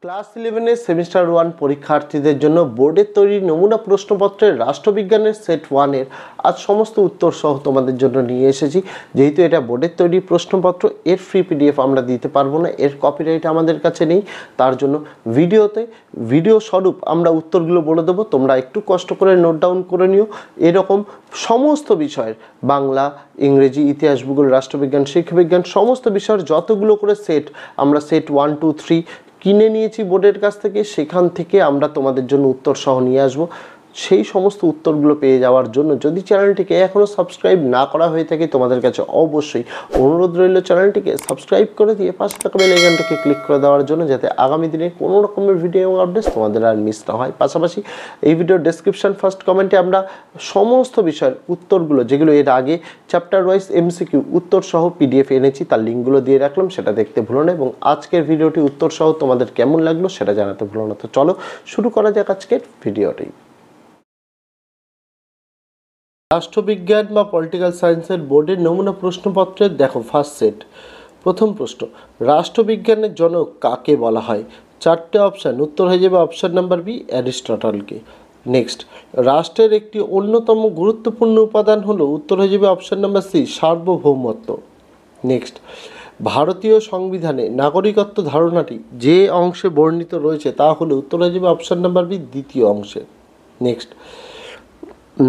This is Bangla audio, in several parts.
ক্লাস 11 এর সেমিস্টার 1 পরীক্ষার্থীদের জন্য বোর্ডের তৈরি নমুনা প্রশ্নপত্রের রাষ্ট্রবিজ্ঞানের সেট 1 এর আজ সমস্ত উত্তর সহ তোমাদের জন্য নিয়ে এসেছি। যেহেতু এটা বোর্ডের তৈরি প্রশ্নপত্র, এর ফ্রি পিডিএফ আমরা দিতে পারবো না, এর কপিরাইট আমাদের কাছে নেই। তার জন্য ভিডিও স্বরূপ আমরা উত্তরগুলো বলে দেবো, তোমরা একটু কষ্ট করে নোট ডাউন করে নিও। এরকম সমস্ত বিষয়ের বাংলা, ইংরেজি, ইতিহাস, ভূগোল, রাষ্ট্রবিজ্ঞান, শিক্ষাবিজ্ঞান সমস্ত বিষয়ের যতগুলো করে সেট আমরা সেট 1, 2, 3 কিনে নিয়েছি বোর্ডের কাছ থেকে, সেখান থেকে আমরা তোমাদের জন্য উত্তর সহ নিয়ে আসবো। সেই সমস্ত উত্তরগুলো পেয়ে যাওয়ার জন্য যদি চ্যানেলটিকে এখনও সাবস্ক্রাইব না করা হয়ে থাকে, তোমাদের কাছে অবশ্যই অনুরোধ রইল চ্যানেলটিকে সাবস্ক্রাইব করে দিয়ে পাশে থাকা বেল আইকনটাকে ক্লিক করে দেওয়ার জন্য, যাতে আগামী দিনে কোনো রকমের ভিডিও এবং আপডেটস তোমাদের আর মিস না হয়। পাশাপাশি এই ভিডিওর ডেসক্রিপশন ফার্স্ট কমেন্টে আমরা সমস্ত বিষয়ের উত্তরগুলো, যেগুলো এর আগে চ্যাপ্টার ওয়াইজ এমসিকিউ উত্তর সহ পিডিএফ এনেছি, তার লিঙ্কগুলো দিয়ে রাখলাম, সেটা দেখতে ভুলো না। এবং আজকের ভিডিওটি উত্তর সহ তোমাদের কেমন লাগলো সেটা জানাতে ভুলো না। তো চলো শুরু করা যাক আজকের ভিডিওটি। রাষ্ট্রবিজ্ঞান বা পলিটিক্যাল সায়েন্সের বোর্ডের নমুনা প্রশ্নপত্রের দেখো ফার্স্ট সেট। প্রথম প্রশ্ন, রাষ্ট্রবিজ্ঞানের জনক কাকে বলা হয়? চারটে অপশান, উত্তর হয়ে যাবে অপশান নাম্বার বি, অ্যারিস্টটলকে। নেক্সট, রাষ্ট্রের একটি অন্যতম গুরুত্বপূর্ণ উপাদান হলো, উত্তর হয়ে যাবে অপশান নাম্বার সি, সার্বভৌমত্ব। নেক্সট, ভারতীয় সংবিধানে নাগরিকত্ব ধারণাটি যে অংশে বর্ণিত রয়েছে তা হলো, উত্তর হয়ে যাবে অপশান নাম্বার বি, দ্বিতীয় অংশে। নেক্সট,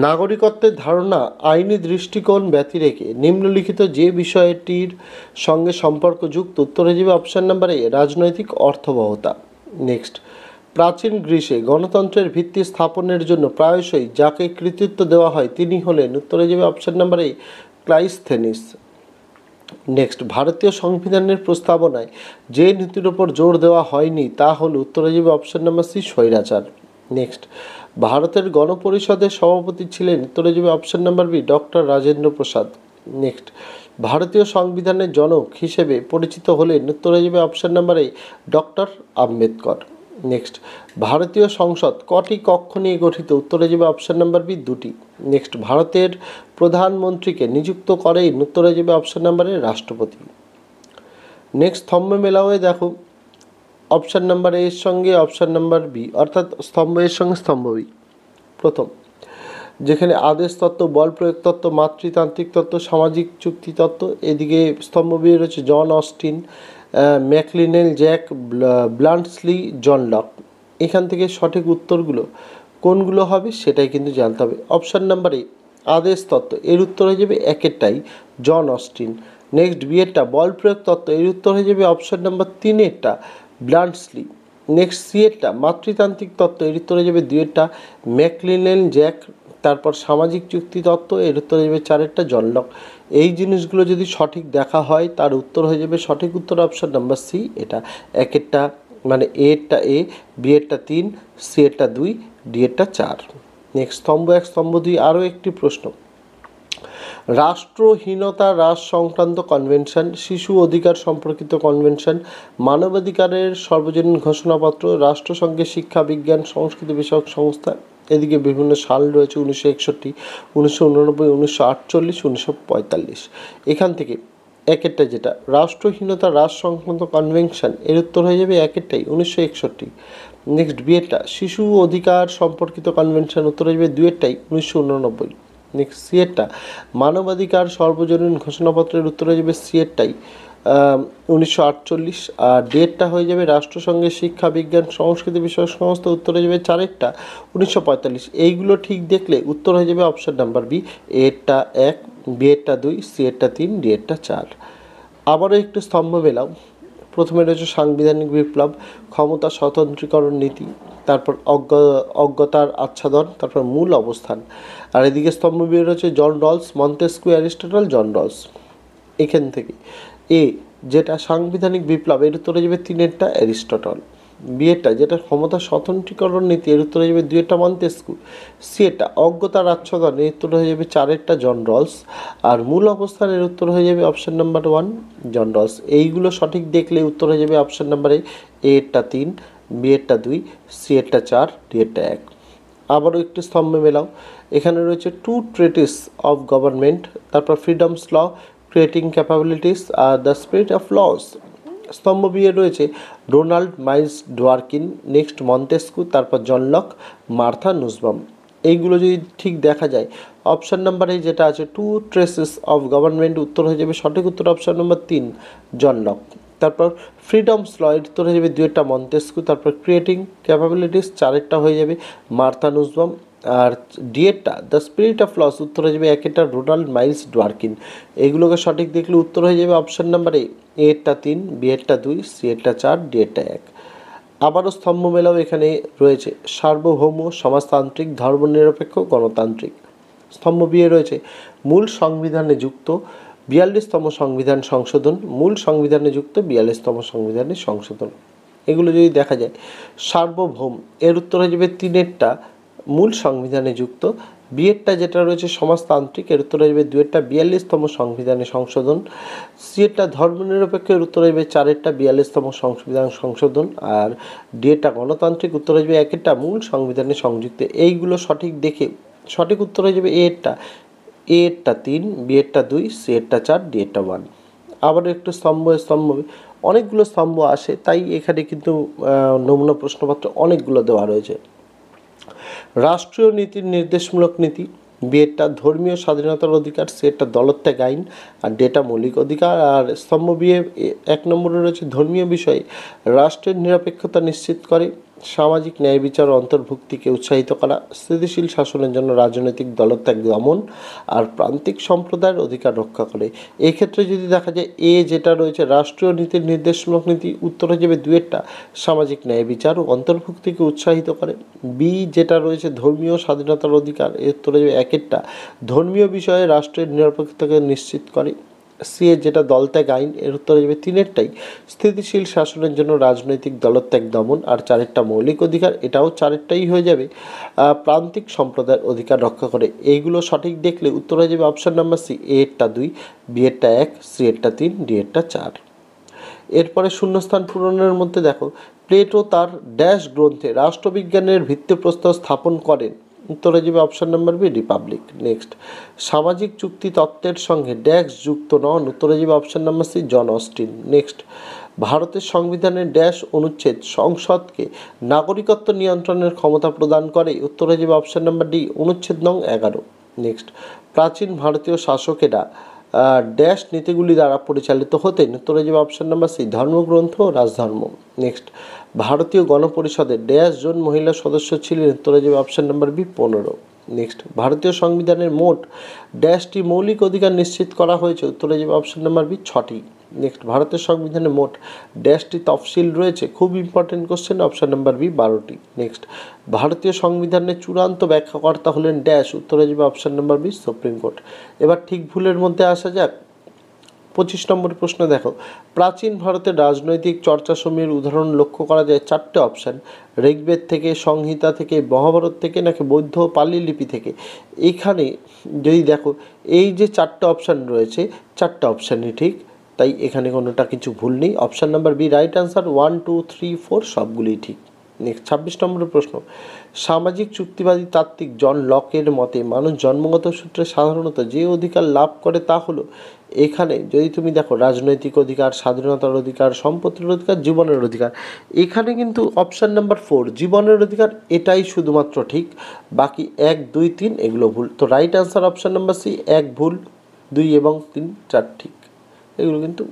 নাগরিকত্বের ধারণা আইনি দৃষ্টিকোণ ব্যতি রেখে নিম্নলিখিত যে বিষয়টির সঙ্গে সম্পর্কযুক্ত, উত্তর হয়ে যাবে অপশান নাম্বার এ, রাজনৈতিক অর্থবহতা। নেক্সট, প্রাচীন গ্রিসে গণতন্ত্রের ভিত্তি স্থাপনের জন্য প্রায়শই যাকে কৃতিত্ব দেওয়া হয় তিনি হলেন, উত্তর হয়ে যাবে অপশান নাম্বার এ, ক্লাইস্থেনিস। নেক্সট, ভারতীয় সংবিধানের প্রস্তাবনায় যে নীতির ওপর জোর দেওয়া হয়নি তা হল, উত্তর হয়ে যাবে অপশান নাম্বার সি, স্বৈরাচার। নেক্সট, ভারতের গণপরিষদের সভাপতি ছিলেন, উত্তর হয়ে যাবে option number B, doctor Rajendra Prasad. Next, ভারতীয় সংবিধানের জনক হিসেবে পরিচিত হলেন, উত্তর হয়ে যাবে option number A, doctor Ambedkar. Next, ভারতীয় সংসদ কটি কক্ষ নিয়ে গঠিত, উত্তর হয়ে যাবে অপশান নাম্বার বি, দুটি। নেক্সট, ভারতের প্রধানমন্ত্রীকে নিযুক্ত করেন, উত্তর হয়ে যাবে অপশান নাম্বার এ, রাষ্ট্রপতি। নেক্সট, স্তম্ভ মেলাও দেখো অপশান নাম্বার এর সঙ্গে অপশান নাম্বার বি, অর্থাৎ স্তম্ভ এর সঙ্গে স্তম্ভ বি। প্রথম, যেখানে আদেশ তত্ত্ব, বল প্রয়োগ তত্ত্ব, মাতৃতান্ত্রিক তত্ত্ব, সামাজিক চুক্তি তত্ত্ব, এদিকে স্তম্ভ বি রয়েছে John Austen, ম্যাকলিনেল, Jack ব্লান্টসলি, John Locke. এখান থেকে সঠিক উত্তরগুলো কোনগুলো হবে সেটাই কিন্তু জানতে হবে। অপশান নাম্বার এ, আদেশ তত্ত্ব, এর উত্তর হয়ে যাবে একেরটাই, জন অস্টিন। নেক্সট, বিয়েরটা বল প্রয়োগ তত্ত্ব, এর উত্তর হয়ে যাবে অপশান নাম্বার তিনেরটা, ব্লান্টসলি। নেক্সট, সিয়েরটা মাতৃতান্ত্রিক তত্ত্ব, এর উত্তর হয়ে যাবে দুয়েরটা, ম্যাকলিনেল, জ্যাক। তারপর সামাজিক চুক্তি তত্ত্ব, এর উত্তর হয়ে যাবে চারেরটা, জন লক। এই জিনিসগুলো যদি সঠিক দেখা হয় তার উত্তর হয়ে যাবে সঠিক উত্তর অপশান নাম্বার সি, এটা একেরটা মানে এরটা এ, বিয়েরটা 3, সিয়েরটা 2, ডিয়েরটা 4। নেক্সট, স্তম্ভ 1, স্তম্ভ 2 আরও একটি প্রশ্ন। রাষ্ট্রহীনতা হ্রাস সংক্রান্ত কনভেনশন, শিশু অধিকার সম্পর্কিত কনভেনশন, মানবাধিকারের সর্বজনীন ঘোষণাপত্র, রাষ্ট্রসংঘের শিক্ষা, বিজ্ঞান, সংস্কৃতি বিষয়ক সংস্থা। এদিকে বিভিন্ন সাল রয়েছে 1961, 1989, 1948, 1945। এখান থেকে একেরটা যেটা রাষ্ট্রহীনতা হ্রাস সংক্রান্ত কনভেনশন, এর উত্তর হয়ে যাবে একেরটাই, 1961। নেক্সট, বিয়েরটা শিশু অধিকার সম্পর্কিত কনভেনশন, উত্তর হয়ে যাবে দুয়েরটাই, 1989। নেক্সট, সিয়েরটা মানবাধিকার সর্বজনীন ঘোষণাপত্রের উত্তর হয়ে যাবে সিয়েরটাই, 1948। আর ডেটটা হয়ে যাবে রাষ্ট্রসংঘের শিক্ষা, বিজ্ঞান, সংস্কৃতি বিষয়ক সংস্থা, উত্তর হয়ে যাবে চারেরটা, 1945। এইগুলো ঠিক দেখলে উত্তর হয়ে যাবে অপশান নাম্বার বি, এরটা 1, বিয়েরটা 2, সিয়েরটা 3, ডিয়েরটা 4। আবারও একটু স্তম্ভ মেলাও। প্রথমে রয়েছে সাংবিধানিক বিপ্লব, ক্ষমতা স্বতন্ত্রীকরণ নীতি, তারপর অজ্ঞতার আচ্ছাদন, তারপর মূল অবস্থান। আর এদিকে স্তম্ভ বি রয়েছে জন রলস, মন্তেস্ক্যু, অ্যারিস্টটল, জন রলস। এখান থেকে এ যেটা সাংবিধানিক বিপ্লব, এর উত্তরে যাবে তিনেরটা, অ্যারিস্টটল। বিয়েটা যেটা ক্ষমতা স্বতন্ত্রীকরণ নীতি, এর উত্তরে যাবে দুয়েরটা, মন্তেস্ক্যু। সিয়েটা অজ্ঞতার আচ্ছাদন, এর উত্তর হয়ে যাবে চারেরটা, জন রলস। আর মূল অবস্থান, এর উত্তর হয়ে যাবে অপশান নাম্বার 1, জন রলস। এইগুলো সঠিক দেখলে উত্তর হয়ে যাবে অপশান নাম্বার এরটা 3, বিয়েরটা 2, সিয়েরটা 4, ডিয়েরটা 1। আবারও একটি স্তম্ভে মেলাও। এখানে রয়েছে 2 ট্রিটিস অফ গভর্নমেন্ট, তারপর ফ্রিডমস ল, ক্রিয়েটিং ক্যাপাবিলিটিস আর দ্য স্পিরিট অফ লস। স্তম্ভ বিয়ে রয়েছে Ronald Myles Dworkin, next Montesquieu, তারপর জন লক, মার্থা নুসবাম। এইগুলো যদি ঠিক দেখা যায় অপশান নাম্বার এই যেটা আছে টু ট্রেসেস অফ গভর্নমেন্ট, উত্তর হয়ে যাবে সঠিক উত্তর অপশান নম্বর 3 জন লক। তারপর ফ্রিডমস ল উত্তর হয়ে যাবে 2টা মন্তেস্কু, তারপর ক্রিয়েটিং ক্যাপাবিলিটিস 4টা হয়ে যাবে মার্থা নুসবাম, আর ডিএটা দ্য স্পিরিট অফ লস উত্তর হয়ে যাবে 1টা রোনাল্ড মাইলস ডোয়ার্কিন। এইগুলোকে সঠিক দেখলে উত্তর হয়ে যাবে অপশান নাম্বার এরটা 3, বিএরটা 2, সিএরটা 4, ডিএরটা 1। আবারও স্তম্ভ মেলাও এখানে রয়েছে সার্বভৌম, সমাজতান্ত্রিক, ধর্মনিরপেক্ষ, গণতান্ত্রিক। স্তম্ভ বিয়ে রয়েছে মূল সংবিধানে যুক্ত 42তম সংবিধান সংশোধন, মূল সংবিধানে যুক্ত 42তম সংবিধানের সংশোধন। এগুলো যদি দেখা যায় সার্বভৌম এর উত্তর হয়ে যাবে 3এরটা মূল সংবিধানে যুক্ত, বিএরটা যেটা রয়েছে সমাজতান্ত্রিক এর উত্তর হয়ে যাবে 2এরটা 42তম সংবিধানের সংশোধন, সিএরটা ধর্মনিরপেক্ষ এর উত্তর হয়ে যাবে 4এরটা 42তম সংবিধান সংশোধন, আর ডিএটা গণতান্ত্রিক উত্তর হয়ে যাবে 1এরটা মূল সংবিধানে সংযুক্ত। এইগুলো সঠিক দেখে সঠিক উত্তর হয়ে যাবে এরটা 3, বিএরটা 2, সিএরটা 4, ডিএরটা 1। আবার একটু স্তম্ভ অনেকগুলো স্তম্ভ আসে, তাই এখানে কিন্তু নমুনা প্রশ্নপত্র অনেকগুলো দেওয়া রয়েছে। রাষ্ট্রীয় নীতির নির্দেশমূলক নীতি, বিএরটা ধর্মীয় স্বাধীনতার অধিকার, সিএরটা দলত্যাগ আইন, আর ডিএটা মৌলিক অধিকার। আর স্তম্ভ বিয়ে 1 নম্বরে রয়েছে ধর্মীয় বিষয়ে রাষ্ট্রের নিরপেক্ষতা নিশ্চিত করে, সামাজিক ন্যায় বিচার ও অন্তর্ভুক্তিকে উৎসাহিত করা, স্থিতিশীল শাসনের জন্য রাজনৈতিক দলত্যাগ দমন, আর প্রান্তিক সম্প্রদায়ের অধিকার রক্ষা করে। এক্ষেত্রে যদি দেখা যায় যেটা রয়েছে রাষ্ট্রীয় নীতির নির্দেশমূলক নীতি উত্তর হয়ে যাবে 2এরটা সামাজিক ন্যায় বিচার ও অন্তর্ভুক্তিকে উৎসাহিত করে, বি যেটা রয়েছে ধর্মীয় স্বাধীনতার অধিকার এর উত্তর হয়ে যাবে 1এরটা ধর্মীয় বিষয়ে রাষ্ট্রের নিরপেক্ষতাকে নিশ্চিত করে, সি যেটা দলত্যাগ আইন এর উত্তর হয়ে যাবে 3এরটাই স্থিতিশীল শাসনের জন্য রাজনৈতিক দলত্যাগ দমন, আর 4এরটা মৌলিক অধিকার এটাও 4এরটাই হয়ে যাবে প্রান্তিক সম্প্রদায়ের অধিকার রক্ষা করে। এইগুলো সঠিক দেখলে উত্তর হয়ে যাবে অপশান নাম্বার সি এরটা 2, বিএরটা 1, সিএরটা 3, ডিএরটা 4। এরপরে শূন্যস্থান পূরণের মধ্যে দেখো প্লেটো তার ড্যাশ গ্রন্থে রাষ্ট্রবিজ্ঞানের ভিত্তিপ্রস্তর স্থাপন করেন, উত্তর হয়ে যাবে option number B republic. Next সামাজিক চুক্তি তত্ত্বের সঙ্গে ড্যাশ যুক্ত নন, উত্তর হয়ে যাবে option number C John Austen. Next ভারতের সংবিধানের ড্যাশ অনুচ্ছেদ সংসদকে নাগরিকত্ব নিয়ন্ত্রণের ক্ষমতা প্রদান করে, উত্তর হয়ে যাবে অপশান নাম্বার ডি অনুচ্ছেদ নং 11। নেক্সট প্রাচীন ভারতীয় শাসকেরা ড্যাশ নীতিগুলি দ্বারা পরিচালিত হতেন, উত্তর হয়ে যাবে অপশান নাম্বার সি ধর্মগ্রন্থ ও রাজধর্ম। নেক্সট ভারতীয় গণপরিষদের ড্যাশ জন মহিলা সদস্য ছিলেন, উত্তর হয়ে যাবে অপশান নাম্বার বি 15। নেক্সট ভারতীয় সংবিধানের মোট ড্যাশটি মৌলিক অধিকার নিশ্চিত করা হয়েছে, উত্তর হয়ে যাবে অপশান নাম্বার বি 6টি। নেক্সট ভারতের সংবিধানে মোট ড্যাশটি তফসিল রয়েছে, খুব important question, option number B 12টি। নেক্সট ভারতীয় সংবিধানের চূড়ান্ত ব্যাখ্যাকর্তা হলেন ড্যাশ, উত্তর হয়ে যাবে option number B supreme court. এবার ঠিক ভুলের মধ্যে আসা যাক। 25 নম্বর প্রশ্ন দেখো প্রাচীন ভারতের রাজনৈতিক চর্চাসমূহের উদাহরণ লক্ষ্য করা যায় 4টে অপশান, ঋগ্বেদ থেকে, সংহিতা থেকে, মহাভারত থেকে, নাকি বৌদ্ধ পালি লিপি থেকে। এখানে যদি দেখো এই যে 4টে অপশান রয়েছে 4টে অপশানই ঠিক, তাই এখানে কোনোটা কিছু ভুল নেই, option number B right answer 1, 2, 3, 4 সবগুলোই ঠিক। নেক্সট 26 নম্বরের প্রশ্ন সামাজিক চুক্তিবাদী তাত্ত্বিক জন লকের মতে মানুষ জন্মগত সূত্রে সাধারণত যে অধিকার লাভ করে তা হলো, এখানে যদি তুমি দেখো রাজনৈতিক অধিকার, স্বাধীনতার অধিকার, সম্পত্তির অধিকার, জীবনের অধিকার। এখানে কিন্তু অপশান নাম্বার 4 জীবনের অধিকার এটাই শুধুমাত্র ঠিক, বাকি 1, 2, 3 এগুলো ভুল। তো right answer option number C 1 ভুল, 2 এবং 3 4 ঠিক। এগুলো কিন্তু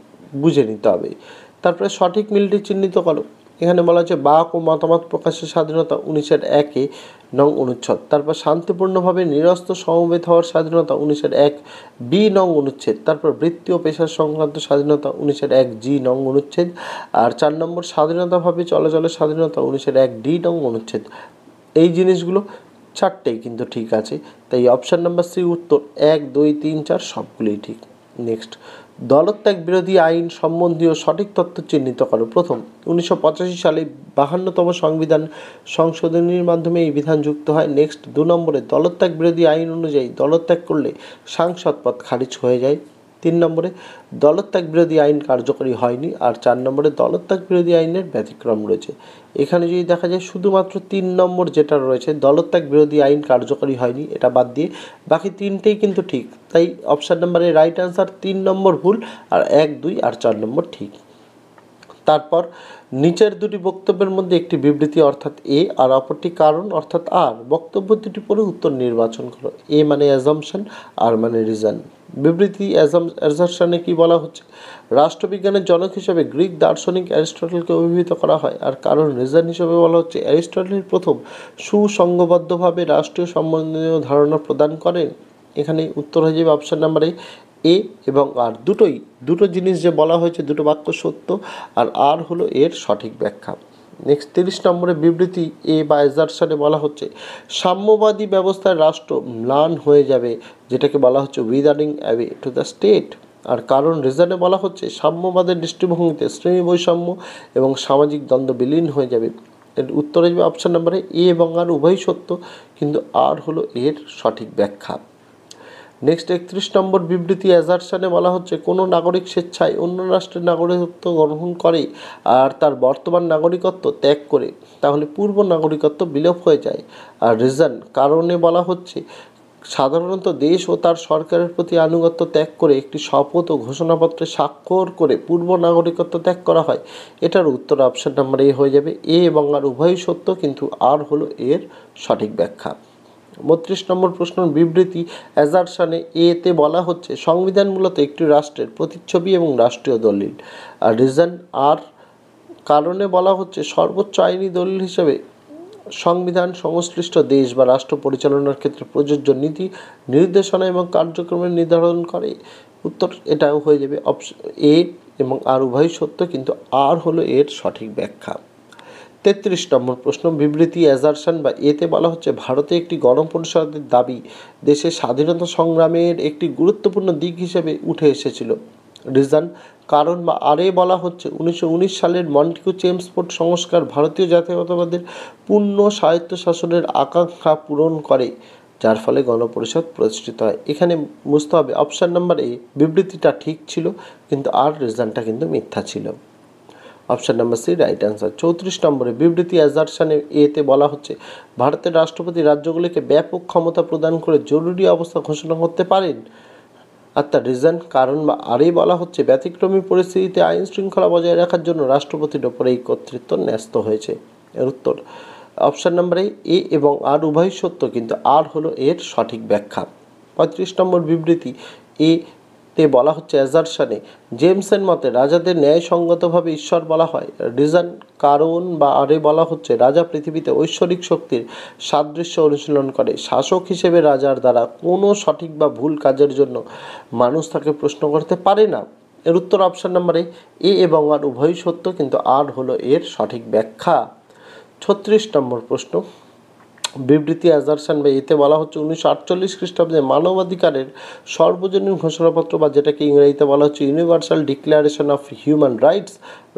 বুঝে নিতে হবে। তারপরে সঠিক মিলটি চিহ্নিত করো। এখানে বলা হচ্ছে বাক ও মতামত প্রকাশের স্বাধীনতা 1901 নং অনুচ্ছেদ। তারপর শান্তিপূর্ণভাবে নিরস্ত্র সমবেত হওয়ার স্বাধীনতা 1901 বি নং অনুচ্ছেদ। তারপর বৃত্তি ও পেশার সংক্রান্ত স্বাধীনতা 1901 জি নং অনুচ্ছেদ। আর 4 নম্বর স্বাধীনতাভাবে চলাচলের স্বাধীনতা 1901 ডি নং অনুচ্ছেদ। এই জিনিসগুলো 4টেই কিন্তু ঠিক আছে, তাই অপশান নাম্বার সি উত্তর 1, 2, 3, 4 সবগুলোই ঠিক। নেক্সট দলত্যাগ বিরোধী আইন সম্বন্ধীয় সঠিক তথ্য চিহ্নিত করো। প্রথম 1985 সালে 52তম সংবিধান সংশোধনীর মাধ্যমে এই বিধান যুক্ত হয়। নেক্সট 2 নম্বরে দলত্যাগ বিরোধী আইন অনুযায়ী দলত্যাগ করলে সাংসদ পদ খারিজ হয়ে যায়। 3 নম্বরে দলত্যাগ বিরোধী আইন কার্যকরী হয়নি। আর 4 নম্বরে দলত্যাগ বিরোধী আইনের ব্যতিক্রম রয়েছে। এখানে যদি দেখা যায় শুধুমাত্র 3 নম্বর যেটা রয়েছে দলত্যাগ বিরোধী আইন কার্যকরী হয়নি, এটা বাদ দিয়ে বাকি 3টেই কিন্তু ঠিক, তাই অপশান নাম্বারে রাইট আনসার 3 নম্বর ভুল, আর 1, 2 আর 4 নম্বর ঠিক। তারপর নিচের দুটি বক্তব্যের মধ্যে একটি বিবৃতি অর্থাৎ এ আর অপরটি কারণ অর্থাৎ আর। বক্তব্য দুটি পড়ে উত্তর নির্বাচন করো। এ মানে অ্যাজাম্পশন, আর মানে রিজন। বিবৃতি অ্যাজারশনে কি বলা হচ্ছে? রাষ্ট্রবিজ্ঞানের জনক হিসেবে গ্রিক দার্শনিক অ্যারিস্টটলকে অভিহিত করা হয়। আর কারণ রিজন হিসেবে বলা হচ্ছে অ্যারিস্টটল প্রথম সুসংঘবদ্ধভাবে রাষ্ট্রীয় সম্বন্ধীয় ধারণা প্রদান করেন। এখানে উত্তর হয়ে যাবে অপশন নাম্বার এ এবং আর। দুটো জিনিস যে বলা হয়েছে, দুটো বাক্য সত্য, আর হলো এর সঠিক ব্যাখ্যা। নেক্সট 30 নম্বরে বিবৃতি এ বা অ্যাজারশনে বলা হচ্ছে সাম্যবাদী ব্যবস্থায় রাষ্ট্র ম্লান হয়ে যাবে, যেটাকে বলা হচ্ছে উইদারিং অ্যাওয়ে টু দ্য স্টেট। আর কারণ রিজনে বলা হচ্ছে সাম্যবাদের দৃষ্টিভঙ্গিতে শ্রেণী বৈষম্য এবং সামাজিক দ্বন্দ্ব বিলীন হয়ে যাবে। এর উত্তর আসবে অপশন নাম্বারে এ এবং আর উভয়ই সত্য, কিন্তু আর হলো এর সঠিক ব্যাখ্যা। নেক্সট 31 নম্বর বিবৃতি অ্যাজারশনে বলা হচ্ছে কোনো নাগরিক স্বেচ্ছায় অন্য রাষ্ট্রের নাগরিকত্ব গ্রহণ করে আর তার বর্তমান নাগরিকত্ব ত্যাগ করে, তাহলে পূর্ব নাগরিকত্ব বিলোপ হয়ে যায়। আর রিজন কারণে বলা হচ্ছে সাধারণত দেশ ও তার সরকারের প্রতি আনুগত্য ত্যাগ করে একটি শপথ ও ঘোষণাপত্রে স্বাক্ষর করে পূর্ব নাগরিকত্ব ত্যাগ করা হয়। এটার উত্তর অপশন নাম্বার এ হয়ে যাবে। এ এবং আর উভয়ই সত্য, কিন্তু আর হলো এর সঠিক ব্যাখ্যা। 32 নম্বর প্রশ্ন বিবৃতি অ্যাজারশনে এতে বলা হচ্ছে সংবিধান মূলত একটি রাষ্ট্রের প্রতিচ্ছবি এবং রাষ্ট্রীয় দলিল। আর রিজন আর কারণে বলা হচ্ছে সর্বোচ্চ আইনি দলিল হিসেবে সংবিধান সংশ্লিষ্ট দেশ বা রাষ্ট্র পরিচালনার ক্ষেত্রে প্রযোজ্য নীতি নির্দেশনা এবং কার্যক্রমের নির্ধারণ করে। উত্তর এটাও হয়ে যাবে অপশন এ এবং আর উভয়ই সত্য, কিন্তু আর হলো এর সঠিক ব্যাখ্যা। 33 নম্বর প্রশ্ন বিবৃতি অ্যাজারশন বা এতে বলা হচ্ছে ভারতে একটি গণপরিষদের দাবি দেশের স্বাধীনতা সংগ্রামের একটি গুরুত্বপূর্ণ দিক হিসেবে উঠে এসেছিল। রিজন কারণ বা আরে বলা হচ্ছে 1919 সালের মন্টেগু চেমসফোর্ড সংস্কার ভারতীয় জাতীয়তাবাদের পূর্ণ স্বায়ত্তশাসনের আকাঙ্ক্ষা পূরণ করে, যার ফলে গণপরিষদ প্রতিষ্ঠিত হয়। এখানে বুঝতে হবে অপশন নাম্বার এ বিবৃতিটা ঠিক ছিল, কিন্তু আর রিজনটা কিন্তু মিথ্যা ছিল। Option number C right answer. 34 নম্বরে বিবৃতি অ্যাজারশনে এতে বলা হচ্ছে ভারতের রাষ্ট্রপতি রাজ্যগুলিকে ব্যাপক ক্ষমতা প্রদান করে জরুরি অবস্থা ঘোষণা করতে পারেন। আর তার রিজন কারণ বা আরে বলা হচ্ছে ব্যতিক্রমী পরিস্থিতিতে আইন শৃঙ্খলা বজায় রাখার জন্য রাষ্ট্রপতির ওপর এই কর্তৃত্ব ন্যস্ত হয়েছে। এর উত্তর অপশন নাম্বার এ এবং আর উভয়ই সত্য, কিন্তু আর হলো এর সঠিক ব্যাখ্যা। 35 নম্বর বিবৃতি এ তে বলা হচ্ছে অ্যাজারশনে জেমসের মতে রাজাদের ন্যায়সঙ্গতভাবে ঈশ্বর বলা হয়। রিজন কারণ বা আরে বলা হচ্ছে রাজা পৃথিবীতে ঐশ্বরিক শক্তির সাদৃশ্য অনুশীলন করে। শাসক হিসেবে রাজার দ্বারা কোনো সঠিক বা ভুল কাজের জন্য মানুষ তাকে প্রশ্ন করতে পারে না। এর উত্তর অপশন নাম্বারে এ এবং আর উভয়ই সত্য, কিন্তু আর হলো এর সঠিক ব্যাখ্যা। 36 নম্বর প্রশ্ন বিবৃতি অ্যাজারশন বা এতে বলা হচ্ছে 1948 খ্রিস্টাব্দে মানবাধিকারের সর্বজনীন ঘোষণাপত্র বা যেটাকে ইংরেজিতে বলা হচ্ছে universal declaration of human rights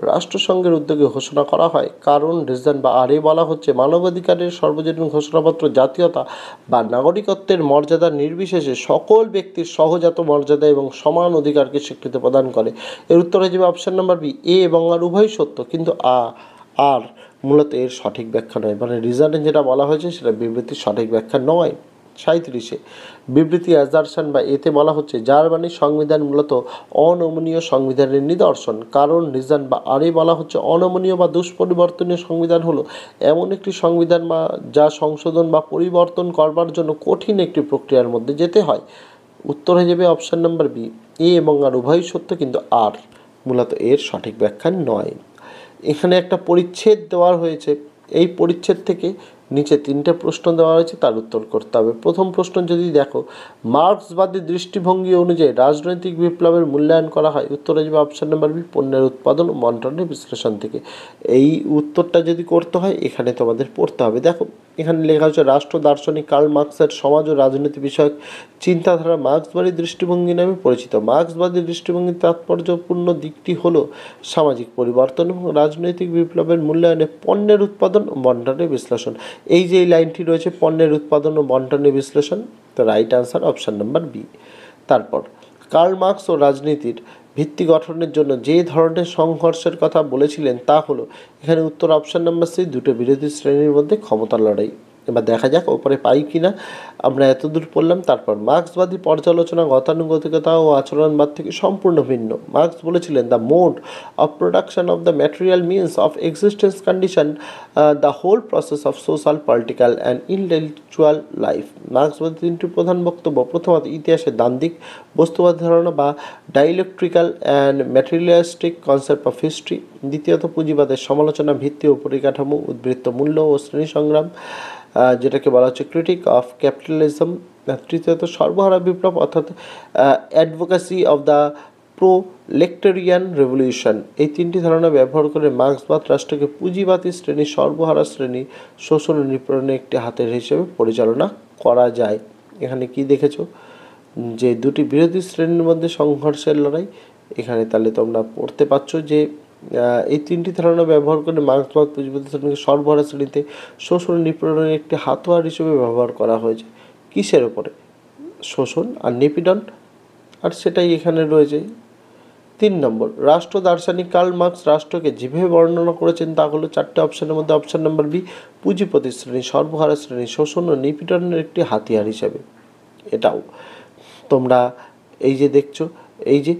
রাষ্ট্রসংঘের উদ্যোগে ঘোষণা করা হয়। কারণ রিজন বা আরে বলা হচ্ছে মানবাধিকারের সর্বজনীন ঘোষণাপত্র জাতীয়তা বা নাগরিকত্বের মর্যাদা নির্বিশেষে সকল ব্যক্তির সহজাত মর্যাদা এবং সমান অধিকারকে স্বীকৃতি প্রদান করে। এর উত্তর হয়ে যাবে অপশন নাম্বার বি এ এবং আর উভয়ই সত্য, কিন্তু আর মূলত এর সঠিক ব্যাখ্যা নয়, মানে রিজনে যেটা বলা হয়েছে সেটা বিবৃতির সঠিক ব্যাখ্যা নয়। 37 বিবৃতি অ্যাজারশন বা এতে বলা হচ্ছে জার্মানির সংবিধান মূলত অনমনীয় সংবিধানের নিদর্শন। কারণ রিজন বা আরে বলা হচ্ছে অনমনীয় বা দুষ্পরিবর্তনীয় সংবিধান হলো এমন একটি সংবিধান বা যা সংশোধন বা পরিবর্তন করবার জন্য কঠিন একটি প্রক্রিয়ার মধ্যে যেতে হয়। উত্তর হয়ে যাবে অপশন নাম্বার বি এ এবং আর উভয়ই সত্য, কিন্তু আর মূলত এর সঠিক ব্যাখ্যা নয়। এখানে একটা পরিচ্ছেদ দেওয়া হয়েছে, এই পরিচ্ছেদ থেকে নিচে 3টে প্রশ্ন দেওয়া হয়েছে, তার উত্তর করতে হবে। প্রথম প্রশ্ন যদি দেখো মার্ক্সবাদী দৃষ্টিভঙ্গি অনুযায়ী রাজনৈতিক বিপ্লবের মূল্যায়ন করা হয়। উত্তর আসবে অপশন নাম্বার বি পণ্যের উৎপাদন ও বণ্টনের বিশ্লেষণ থেকে। এই উত্তরটা যদি করতে হয় এখানে তোমাদের পড়তে হবে। দেখো এখানে লেখা হচ্ছে রাষ্ট্র দার্শনিক কার্ল মার্ক্সের সমাজ ও রাজনীতি বিষয়ক চিন্তাধারা মার্ক্সবাদী দৃষ্টিভঙ্গি নামে পরিচিত। মার্ক্সবাদী দৃষ্টিভঙ্গির তাৎপর্যপূর্ণ দিকটি হলো সামাজিক পরিবর্তন এবং রাজনৈতিক বিপ্লবের মূল্যায়নে পণ্যের উৎপাদন ও বণ্টনের বিশ্লেষণ। এই যে এই লাইনটি রয়েছে পণ্যের উৎপাদন ও বণ্টনের বিশ্লেষণ, তো right answer option number B. তারপর কার্ল মার্ক্স ও রাজনীতির ভিত্তি গঠনের জন্য যে ধরনের সংঘর্ষের কথা বলেছিলেন তা হলো, এখানে উত্তর অপশন নাম্বার সি দুটো বিরোধী শ্রেণীর মধ্যে ক্ষমতা লড়াই। এবার দেখা যাক ওপরে পাই কি না। আমরা এতদূর পড়লাম। তারপর মার্ক্সবাদী পর্যালোচনা গতানুগতিকতা ও আচরণবাদ থেকে সম্পূর্ণ ভিন্ন। মার্ক্স বলেছিলেন the mode of production of the material means of existence condition the whole process of social political and intellectual life. মার্ক্সবাদী তিনটি প্রধান বক্তব্য: প্রথমত ইতিহাসের দ্বান্দ্বিক বস্তুবাদী ধারণা বা dialectical and materialistic concept of history. দ্বিতীয়ত পুঁজিবাদের সমালোচনা, ভিত্তি ও পরিকাঠামো, উদ্বৃত্ত মূল্য ও শ্রেণী সংগ্রাম, যেটাকে বলা হচ্ছে ক্রিটিক অফ ক্যাপিটালিজম। তৃতীয়ত সর্বহারা বিপ্লব অর্থাৎ অ্যাডভোকেসি অফ দ্য প্রোলেক্টেরিয়ান রেভলিউশন। এই তিনটি ধারণা ব্যবহার করে মার্ক্সবাদ রাষ্ট্রকে পুঁজিবাদী শ্রেণী, সর্বহারা শ্রেণী, শোষণ ও নিপীড়নের একটি হাতের হিসেবে পরিচালনা করা যায়। এখানে কি দেখেছো যে দুটি বিরোধী শ্রেণীর মধ্যে সংঘর্ষের লড়াই। এখানে তাহলে তোমরা পড়তে পারছো যে এই তিনটি ধারণা ব্যবহার করে মার্ক্সবাদ পুঁজিবাদী শ্রেণীকে সর্বহারা শ্রেণীতে শোষণ নিপীড়নের একটি হাতিয়ার হিসেবে ব্যবহার করা হয়েছে। কিসের ওপরে? শোষণ আর নিপীড়ন, আর সেটাই এখানে রয়েছে। 3 নম্বর, রাষ্ট্র দার্শনিক কার্ল মার্ক্স রাষ্ট্রকে যেভাবে বর্ণনা করেছেন তা হলো 4টে অপশনের মধ্যে অপশন নাম্বার বি, পুঁজিপতি শ্রেণী, সর্বহারা শ্রেণী, শোষণ ও নিপীড়নের একটি হাতিয়ার হিসেবে। এটাও তোমরা এই যে দেখছো, এই যে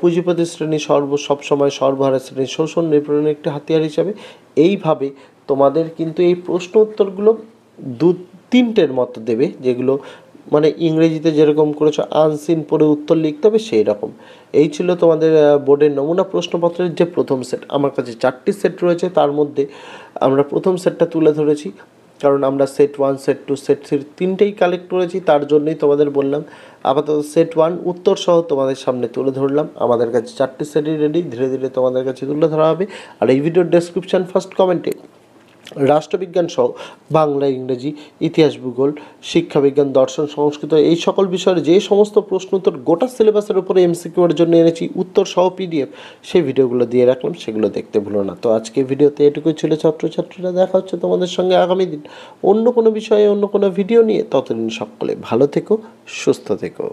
পুঁজিপতি শ্রেণী সবসময় সর্বহারা শ্রেণী, শোষণ নিপীড়নের একটি হাতিয়ার হিসাবে। এইভাবে তোমাদের কিন্তু এই প্রশ্ন উত্তরগুলো 2-3টের মতো দেবে, যেগুলো মানে ইংরেজিতে যেরকম করেছো আনসিন পড়ে উত্তর লিখতে হবে সেই রকম। এই ছিল তোমাদের বোর্ডের নমুনা প্রশ্নপত্রের যে প্রথম সেট। আমার কাছে 4টি সেট রয়েছে, তার মধ্যে আমরা প্রথম সেটটা তুলে ধরেছি, কারণ আমরা সেট 1, সেট 2, সেট 3 তিনটেই কালেক্ট করেছি, তার জন্যই তোমাদের বললাম। আপাতত সেট 1 উত্তর সহ তোমাদের সামনে তুলে ধরলাম। আমাদের কাছে 4টি সেটই রেডি, ধীরে ধীরে তোমাদের কাছে তুলে ধরা হবে। আর এই ভিডিওর ডেসক্রিপশন ফার্স্ট কমেন্টে রাষ্ট্রবিজ্ঞান সহ বাংলা, ইংরেজি, ইতিহাস, ভূগোল, শিক্ষাবিজ্ঞান, দর্শন, সংস্কৃত এই সকল বিষয়ের যে সমস্ত প্রশ্ন উত্তর গোটা সিলেবাসের উপরে এমসিকিউর জন্য এনেছি উত্তর সহ পিডিএফ, সেই ভিডিওগুলো দিয়ে রাখলাম, সেগুলো দেখতে ভুলো না। তো আজকে ভিডিওতে এটুকুই ছিল ছাত্রছাত্রীরা। দেখা হচ্ছে তোমাদের সঙ্গে আগামী দিন অন্য কোনো বিষয়ে, অন্য কোনো ভিডিও নিয়ে। ততদিন সকলে ভালো থেকো, সুস্থ থেকো।